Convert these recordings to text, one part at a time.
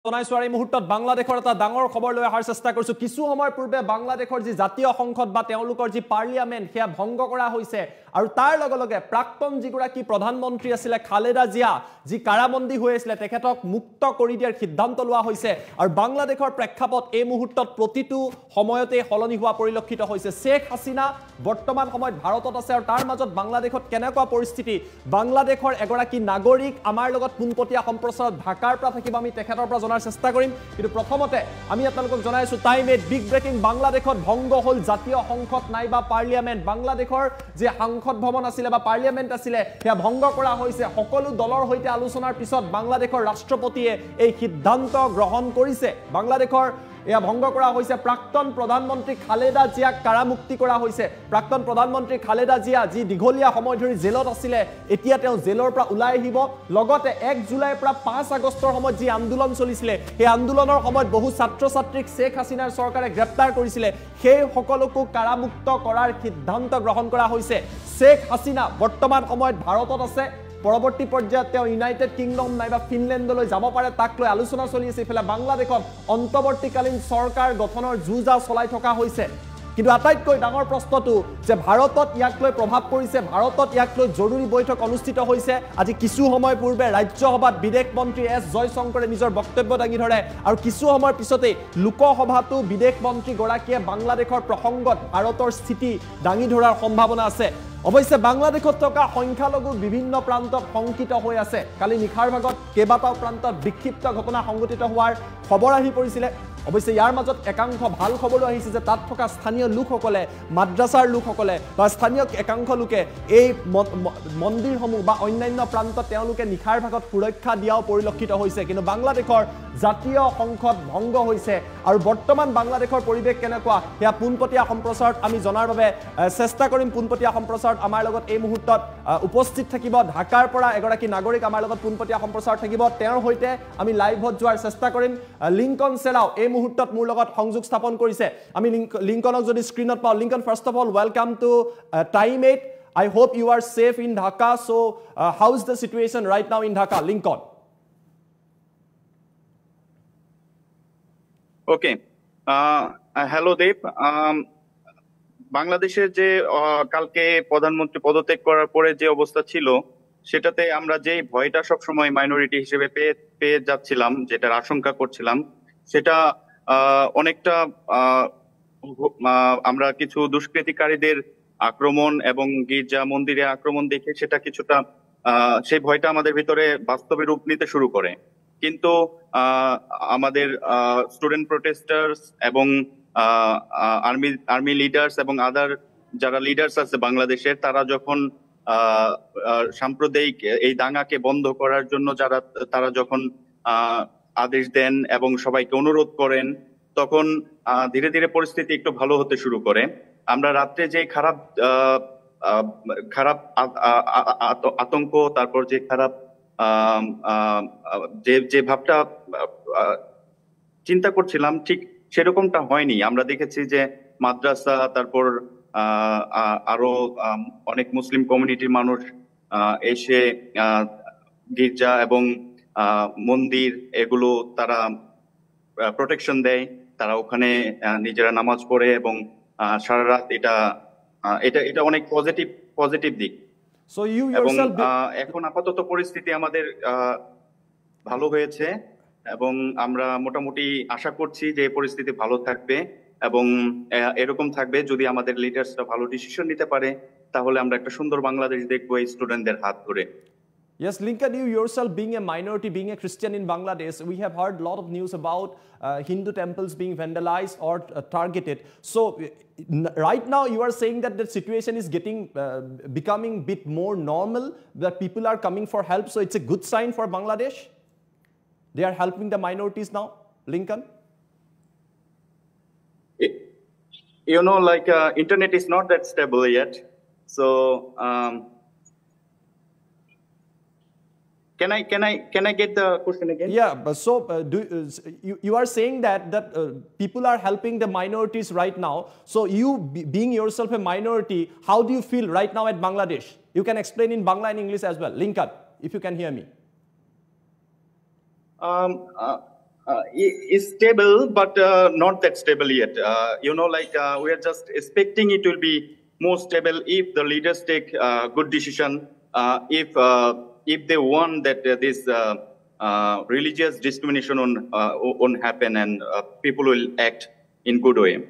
জনাইছো এই মুহূৰ্তত বাংলাদেশৰ এটা ডাঙৰ খবৰ লৈ অহাৰ চেষ্টা কৰিছো কিছু সময় পূৰ্বে বাংলাদেশৰ যি জাতীয় সংসদ বা তেওঁলোকৰ যি পাৰ্লিয়ামেণ্ট সেয়া ভংগ কৰা হৈছে আৰু তাৰ লগে লগে প্ৰাক্তন যিগৰাকী প্ৰধানমন্ত্ৰী আছিল খালেদা জিয়া যি কাৰাবন্দী হৈ আছিল তেখেতক মুক্ত কৰি দিয়াৰ সিদ্ধান্ত লোৱা হৈছে আৰু বাংলাদেশৰ প্ৰেক্ষাপট এই মুহূৰ্তত প্ৰতিটো সময়তে হলনি হোৱা পৰিলক্ষিত হৈছে শেখ হাসিনা বৰ্তমান সময়ত ভাৰতত আছে আৰু তাৰ মাজত বাংলাদেশত কেনেকুৱা পৰিস্থিতি বাংলাদেশৰ এগৰাকী নাগৰিক আমাৰ লগত পুনপটীয়া সম্প্ৰচাৰত ঢাকাৰ পৰা থাকিব আমি তেখেতৰ পৰা জনাৰ চেষ্টা কৰিম কিন্তু প্ৰথমতে আমি আপোনালোকক জনাইছো টাইম এট বিগ ব্ৰেকিং বাংলাদেশত ভংগ হল জাতীয় সংসদ নাইবা পাৰ্লিয়ামেণ্ট বাংলাদেশৰ যে সংসদ ভৱন আছিল বা পাৰ্লিয়ামেণ্ট আছিল সেয়া ভংগ কৰা হৈছে সকলো দলৰ হৈতে আলোচনাৰ পিছত বাংলাদেশৰ ৰাষ্ট্ৰপতিয়ে এই সিদ্ধান্ত গ্ৰহণ কৰিছে বাংলাদেশৰ এয়া ভংগ কৰা হৈছে প্ৰাক্তন প্ৰধানমন্ত্ৰী খালেদা জিয়াক কাৰামুক্তি কৰা হৈছে প্ৰাক্তন প্ৰধানমন্ত্ৰী খালেদা জিয়া যি দীঘলীয়া সময় ধৰি জেলত আছিল এতিয়া তেওঁ জেলৰ পৰা ওলাই আহিব লগতে 1 জুলাইৰ পৰা 5 আগষ্টৰ সময়ত যি আন্দোলন চলিছিল এই আন্দোলনৰ সময়ত বহু ছাত্ৰ ছাত্ৰীক শেখ হাসিনাৰ চৰকাৰে গ্ৰেপ্তাৰ কৰিছিল সেই সকলকো কাৰামুক্ত কৰাৰ সিদ্ধান্ত গ্ৰহণ কৰা হৈছে শেখ হাসিনা বৰ্তমান সময়ত ভাৰতত আছে পৰৱৰ্তী পৰ্যায়ত তেওঁ ইউনাইটেড কিংডম নাইবা ফিনলেণ্ডলৈ যাব পাৰে তাক লৈ আলোচনা চলি আছে ইফালে বাংলাদেশত অন্তৱৰ্তীকালীন চৰকাৰ গঠনৰ যুঁজা চলাই থকা হৈছে কিন্তু আটাইতকৈ ডাঙৰ প্ৰশ্নটো যে ভাৰতত ইয়াক লৈ প্ৰভাৱ পৰিছে ভাৰতত ইয়াক লৈ জৰুৰী বৈঠক অনুষ্ঠিত হৈছে আজি কিছু সময় পূৰ্বে ৰাজ্যসভাত বিদেশ মন্ত্ৰী এছ জয়শংকৰে নিজৰ বক্তব্য দাঙি ধৰে আৰু কিছু সময়ৰ পিছতে লোকসভাতো বিদেশ মন্ত্ৰী গৰাকীয়ে বাংলাদেশৰ প্ৰসংগত ভাৰতৰ স্থিতি দাঙি ধৰাৰ সম্ভাৱনা আছে অৱশ্যে বাংলাদেশত থকা সংখ্যালঘু বিভিন্ন প্ৰান্তত শংকিত হৈ আছে কালি নিখাৰ ভাগত কেইবাটাও প্ৰান্তত বিক্ষিপ্ত ঘটনা সংঘটিত হোৱাৰ খবৰ আহি পৰিছিল অৱশ্যে ইয়াৰ মাজত একাংশ ভাল খবৰো আহিছে যে তাত থকা স্থানীয় লোকসকলে মাদ্ৰাছাৰ লোকসকলে বা স্থানীয় একাংশ লোকে এই মন্দিৰসমূহ বা অন্যান্য প্ৰান্তত তেওঁলোকে নিখাৰ ভাগত সুৰক্ষা দিয়াও পৰিলক্ষিত হৈছে কিন্তু বাংলাদেশৰ জাতীয় সংসদ ভংগ হৈছে আৰু বৰ্তমান বাংলাদেশৰ পৰিৱেশ কেনেকুৱা সেয়া পোনপটীয়া সম্প্ৰচাৰত আমি জনাৰ বাবে চেষ্টা কৰিম পোনপটীয়া সম্প্ৰচাৰত আমাৰ লগত এই মুহূৰ্তত উপস্থিত থাকিব ঢাকাৰ পৰা এগৰাকী নাগৰিক আমাৰ লগত পোনপটীয়া সম্প্ৰচাৰত থাকিব তেওঁৰ হৈতে আমি লাইভত যোৱাৰ চেষ্টা কৰিম লিংকন সেলাও এই মুহূৰ্তত মোৰ লগত সংযোগ স্থাপন কৰিছে আমি লিংকনক যদি স্ক্ৰিনত পাও Lincoln first of all welcome to time 8 I hope you are safe in Dhaka so how is the situation right now in Dhaka Lincoln Okay hello Dev বাংলাদেশের যে কালকে প্রধানমন্ত্রী পদত্যাগ করার পরে যে অবস্থা ছিল সেটাতে আমরা যে ভয়টা সব সময় মাইনরিটি হিসেবে পেয়ে যাচ্ছিলাম যেটার আশঙ্কা করছিলাম সেটা অনেকটা আমরা কিছু দুষ্কৃতিকারীদের আক্রমণ এবং গির্জা মন্দিরে আক্রমণ দেখে সেটা কিছুটা সেই ভয়টা আমাদের ভিতরে বাস্তবে রূপ নিতে শুরু করে কিন্তু আমাদের স্টুডেন্ট প্রোটেস্টার্স এবং আর্মি লিডার্স এবং আদার যারা লিডার্স আছে বাংলাদেশের তারা যখন সাম্প্রদায়িক এই দাঙ্গাকে বন্ধ করার জন্য তারা যখন আদেশ দেন এবং সবাইকে অনুরোধ করেন তখন ধীরে ধীরে পরিস্থিতি একটু ভালো হতে শুরু করে আমরা রাত্রে যে খারাপ আতঙ্ক তারপর যে খারাপ যে ভাবটা চিন্তা করছিলাম ঠিক সেরকমটা হয়নি আমরা দেখেছি যে মাদ্রাসা তারপর আরো অনেক মুসলিম কমিউনিটির মানুষ এসে গির্জা এবং মন্দির এগুলো তারা প্রোটেকশন দেয় তারা ওখানে নিজেরা নামাজ পড়ে এবং সারা রাত এটা অনেক পজিটিভ দিক So you এবং yourself এখন আপাতত পরিস্থিতি আমাদের ভালো হয়েছে এবং আমরা মোটামুটি আশা করছি যে পরিস্থিতি ভালো থাকবে এবং এরকম থাকবে যদি আমাদের লিডার্সরা ভালো ডিসিশন নিতে পারে তাহলে আমরা একটা সুন্দর বাংলাদেশ দেখবো এই স্টুডেন্টদের হাত ধরে Yes, Lincoln, you yourself being a minority, being a Christian in Bangladesh, we have heard a lot of news about Hindu temples being vandalized or targeted. So right now you are saying that the situation is becoming a bit more normal, that people are coming for help. So it's a good sign for Bangladesh? They are helping the minorities now, Lincoln? You know, like internet is not that stable yet. So Can I get the question again? Yeah, but so you are saying that people are helping the minorities right now. So you being yourself a minority, how do you feel right now at Bangladesh? You can explain in Bangla and English as well. Lincoln, if you can hear me. is stable, but not that stable yet. We are just expecting it will be more stable if the leaders take good decision. If they want that this religious discrimination on happen, and people will act in good way.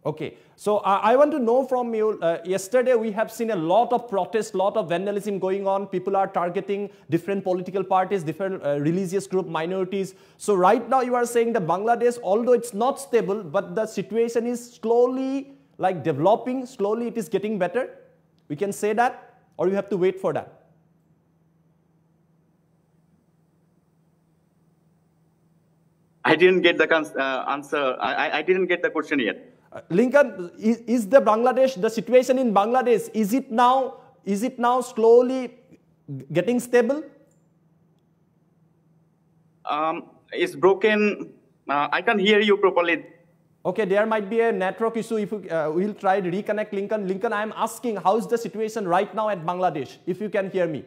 Okay, so I want to know from you, yesterday we have seen a lot of protests, lot of vandalism going on. People are targeting different political parties, different religious group, minorities. So right now you are saying that Bangladesh, although it's not stable, but the situation is slowly like developing, slowly it is getting better. We can say that, or you have to wait for that? I didn't get the answer. I didn't get the question yet. Lincoln, is the situation in Bangladesh, is it now slowly getting stable? It's broken. I can't hear you properly. Okay, there might be a network issue. If we'll try to reconnect Lincoln. Lincoln, I am asking, how is the situation right now at Bangladesh, if you can hear me?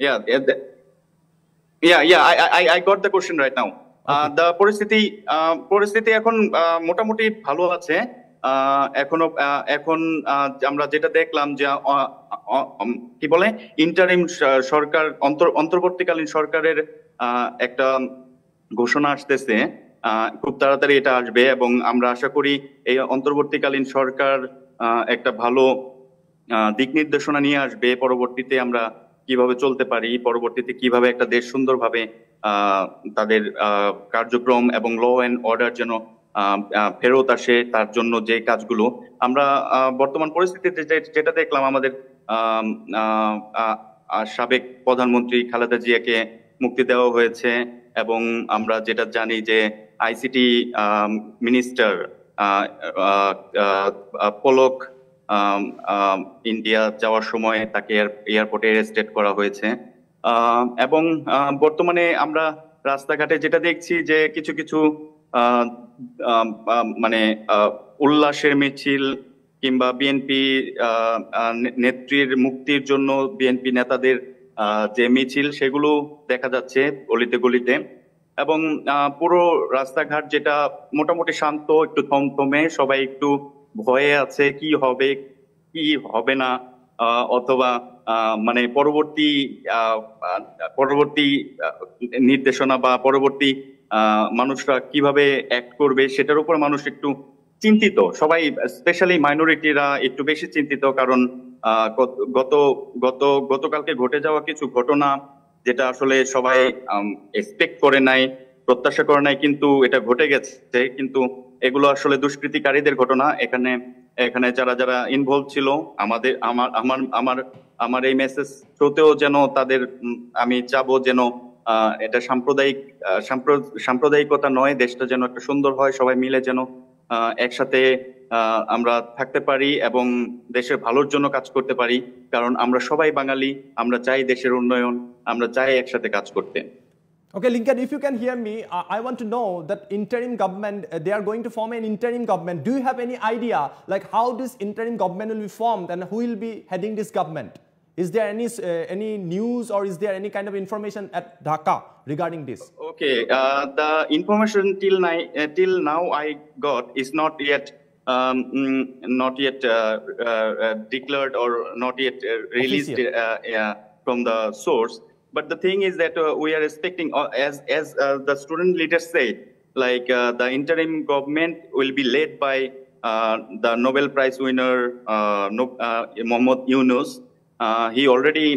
I got the question right now. Okay. The পরিস্থিতি এখন মোটামুটি ভালো আছে। এখন আমরা যেটা দেখলাম যে কি বলে ইন্টারিম সরকার, অন্তর্বর্তীকালীন সরকারের একটা ঘোষণা আসতেছে, খুব তাড়াতাড়ি এটা আসবে, এবং আমরা আশা করি এই অন্তর্বর্তীকালীন সরকার একটা ভালো দিক নির্দেশনা নিয়ে আসবে। পরবর্তীতে আমরা কিভাবে চলতে পারি, পরবর্তীতে কিভাবে একটা দেশ সুন্দরভাবে তাদের কার্যক্রম এবং ল এন্ড অর্ডার যেন ফেরত আসে, তার জন্য যে কাজগুলো আমরা বর্তমান পরিস্থিতিতে যেটা দেখলাম, আমাদের সাবেক প্রধানমন্ত্রী খালেদা জিয়াকে মুক্তি দেওয়া হয়েছে, এবং আমরা যেটা জানি যে আইসিটি মিনিস্টার পলক ইন্ডিয়া যাওয়ার সময় তাকে এয়ারপোর্টে অ্যারেস্টেড করা হয়েছে। এবং বর্তমানে আমরা রাস্তাঘাটে যেটা দেখছি যে কিছু কিছু মানে উল্লাসের মিছিল কিংবা বিএনপি নেত্রীর মুক্তির জন্য বিএনপি নেতাদের যে মিছিল, সেগুলো দেখা যাচ্ছে গলিতে গলিতে, এবং পুরো রাস্তাঘাট যেটা মোটামুটি শান্ত, একটু থমথমে, সবাই একটু ভয়ে আছে কি হবে কি হবে না, অথবা মানে পরবর্তী নির্দেশনা বা পরবর্তী মানুষরা কিভাবে অ্যাক্ট করবে সেটার উপর মানুষ একটু চিন্তিত। সবাই, স্পেশালি মাইনরিটিরা একটু বেশি চিন্তিত, কারণ গতকালকে ঘটে যাওয়া কিছু ঘটনা যেটা আসলে সবাই এক্সপেক্ট করে নাই, প্রত্যাশা করে নাই, কিন্তু এটা ঘটে গেছে। কিন্তু এগুলো আসলে দুষ্কৃতিকারীদের ঘটনা। এখানে যারা যারা ইনভলভ ছিল, আমার এই মেসেজ থ্রুতেও যেন তাদের আমি চাবো যেন এটা সাম্প্রদায়িকতা নয়, দেশটা যেন একটা সুন্দর হয়, সবাই মিলে যেন একসাথে আমরা থাকতে পারি এবং দেশের ভালোর জন্য কাজ করতে পারি, কারণ আমরা সবাই বাঙালি, আমরা চাই দেশের উন্নয়ন, আমরা চাই একসাথে কাজ করতে। Okay, Lincoln, if you can hear me, I want to know that interim government, they are going to form an interim government. Do you have any idea like how this interim government will be formed and who will be heading this government? Is there any news or is there any kind of information at Dhaka regarding this? Okay, the information till now I got is not yet declared or not yet released from the source. But the thing is that we are expecting, as the student leaders said, like the interim government will be led by the Nobel Prize winner Mohammad Yunus. He already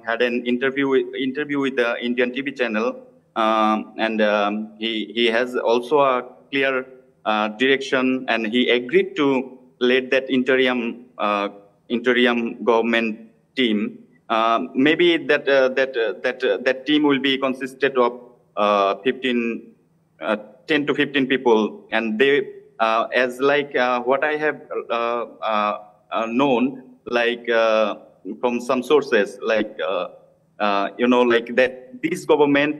had an interview with the Indian TV channel, and he has also a clear direction, and he agreed to lead that interim government team. Maybe that team will be consisted of 10 to 15 people, and they, as like what I have known, like from some sources, like like that this government,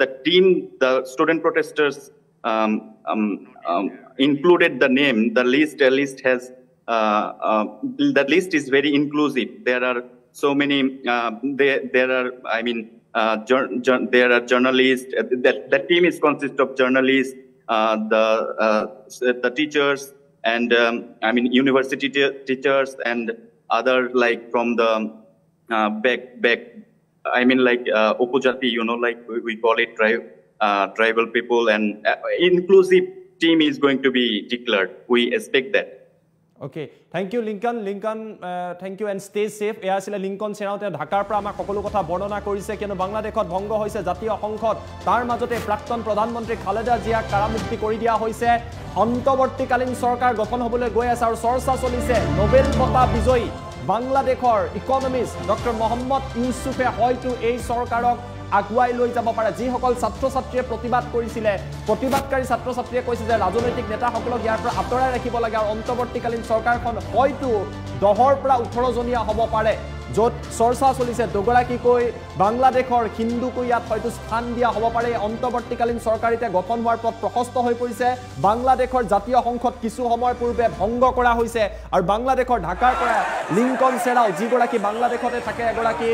the team, the student protesters, included the name. The list has the list is very inclusive. There are so many. There are, I mean, there are journalists. The team is consist of journalists, the teachers, and I mean university teachers and other, like from the back. I mean, like Upujati, like we call it tribal people, and inclusive team is going to be declared. We expect that. Okay, thank you, Lincoln. Thank you and stay safe. এয়া আছিল Lincoln সেনাওতে ঢাকাৰ পৰা আমাক সকলো কথা বৰ্ণনা কৰিছে, কিয়নো বাংলাদেশত ভংগ হৈছে জাতীয় সংসদ, তাৰ মাজতে প্ৰাক্তন প্ৰধানমন্ত্ৰী খালেদা জিয়াক কাৰামুক্তি কৰি দিয়া হৈছে। অন্তৱৰ্তীকালীন চৰকাৰ গঠন হ'বলৈ গৈ আছে আৰু চৰ্চা চলিছে নোবেল বঁটা বিজয়ী বাংলাদেশৰ ইকনমিষ্ট ডক্টৰ মোহাম্মদ ইউছুফে হয়তো এই চৰকাৰক আগুৱাই লৈ যাব পাৰে। যিসকল ছাত্ৰ ছাত্ৰীয়ে প্ৰতিবাদ কৰিছিলে, প্ৰতিবাদকাৰী ছাত্ৰ ছাত্ৰীয়ে কৈছে যে ৰাজনৈতিক নেতাসকলক ইয়াৰ পৰা আঁতৰাই ৰাখিব লাগে আৰু অন্তৱৰ্তীকালীন চৰকাৰখন হয়তো 10ৰ পৰা 18 জনীয়া হ'ব পাৰে। য'ত চৰ্চা চলিছে দুগৰাকীকৈ বাংলাদেশৰ হিন্দুকো ইয়াত হয়তো স্থান দিয়া হ'ব পাৰে। অন্তৱৰ্তীকালীন চৰকাৰ এতিয়া গঠন হোৱাৰ পথ প্ৰশস্ত হৈ পৰিছে। বাংলাদেশৰ জাতীয় সংসদ কিছু সময় পূৰ্বে ভংগ কৰা হৈছে আৰু বাংলাদেশৰ ঢাকাৰ পৰা লিংকন সেৰাও, যিগৰাকী বাংলাদেশতে থাকে, এগৰাকী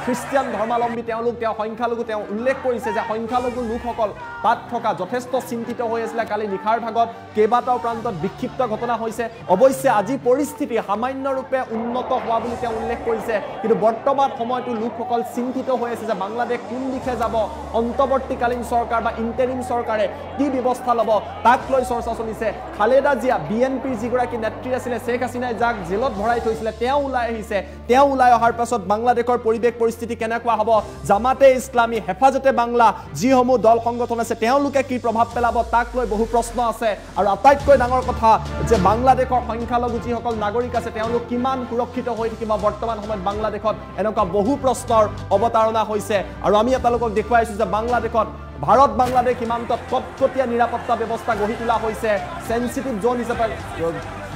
খ্ৰীষ্টিয়ান ধৰ্মাৱলম্বী, তেওঁ সংখ্যালঘু, তেওঁ উল্লেখ কৰিছে যে সংখ্যালঘু লোকসকল তাত থকা যথেষ্ট চিন্তিত হৈ আছিলে। কালি নিশাৰ ভাগত কেইবাটাও প্ৰান্তত বিক্ষিপ্ত ঘটনা হৈছে। অৱশ্যে আজি পৰিস্থিতি সামান্যৰূপে উন্নত হোৱা বুলি তেওঁ উল্লেখ কৰিছে, কিন্তু বৰ্তমান সময়তো লোকসকল চিন্তিত হৈ আছে যে বাংলাদেশ কোন দিশে যাব, অন্তৱৰ্তীকালীন চৰকাৰ বা ইণ্টাৰিম চৰকাৰে কি ব্যৱস্থা ল'ব, তাক লৈ চৰ্চা চলিছে। খালেদা জিয়া, বিএনপিৰ যিগৰাকী নেত্ৰী আছিলে, শেখ হাছিনাই যাক জেলত ভৰাই থৈছিলে, তেওঁ ওলাই আহিছে। তেওঁ ওলাই অহাৰ পাছত বাংলাদেশৰ পৰিৱেশ পৰিস্থিতি কেনেকুৱা হ'ব, জামাতে ইছলামী, হেফাজতে বাংলা, যিসমূহ দল সংগঠন আছে, তেওঁলোকে কি প্ৰভাৱ পেলাব, তাক লৈ বহু প্ৰশ্ন আছে। আৰু আটাইতকৈ ডাঙৰ কথা যে বাংলাদেশৰ সংখ্যালঘু যিসকল নাগৰিক আছে, তেওঁলোক কিমান সুৰক্ষিত হৈ থাকিব বৰ্তমান সময়ত বাংলাদেশত, এনেকুৱা বহু প্ৰশ্নৰ অৱতাৰণা হৈছে। আৰু আমি আপোনালোকক দেখুৱাইছোঁ যে বাংলাদেশত ভাৰত বাংলাদেশ সীমান্তত কটকটীয়া নিৰাপত্তা ব্যৱস্থা গঢ়ি তোলা হৈছে, চেঞ্চিটিভ জোন হিচাপে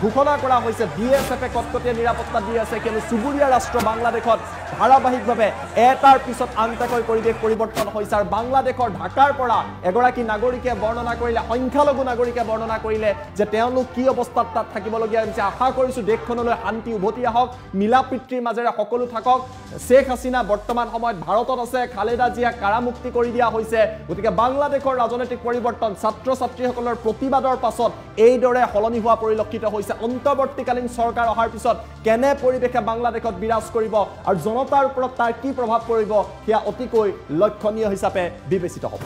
ঘোষণা কৰা হৈছে। বিএছএফে কটকটীয়া নিৰাপত্তা দি আছে, কিয়নো চুবুৰীয়া ৰাষ্ট্ৰ বাংলাদেশত ধাৰাবাহিকভাৱে এটাৰ পিছত আনটাকৈ পৰিৱেশ পৰিৱৰ্তন হৈছে। আৰু বাংলাদেশৰ ঢাকাৰ পৰা এগৰাকী নাগৰিকে বৰ্ণনা কৰিলে, সংখ্যালঘু নাগৰিকে বৰ্ণনা কৰিলে যে তেওঁলোক কি অৱস্থাত তাত থাকিবলগীয়া হৈছে। আশা কৰিছোঁ দেশখনলৈ শান্তি উভতি আহক, মিলা প্ৰীতিৰ মাজেৰে সকলো থাকক। শেখ হাছিনা বৰ্তমান সময়ত ভাৰতত আছে, খালেদা জিয়াক কাৰামুক্তি কৰি দিয়া হৈছে। গতিকে বাংলাদেশৰ ৰাজনৈতিক পৰিৱৰ্তন, ছাত্ৰ ছাত্ৰীসকলৰ প্ৰতিবাদৰ পাছত এইদৰে সলনি হোৱা পৰিলক্ষিত হৈছে। অন্তৱৰ্তীকালীন চৰকাৰ অহাৰ পিছত কেনে পৰিৱেশে বাংলাদেশত বিৰাজ কৰিব আৰু জনতাৰ ওপৰত তাৰ কি প্ৰভাৱ পৰিব, সেয়া অতিকৈ লক্ষণীয় হিচাপে বিবেচিত হ'ব।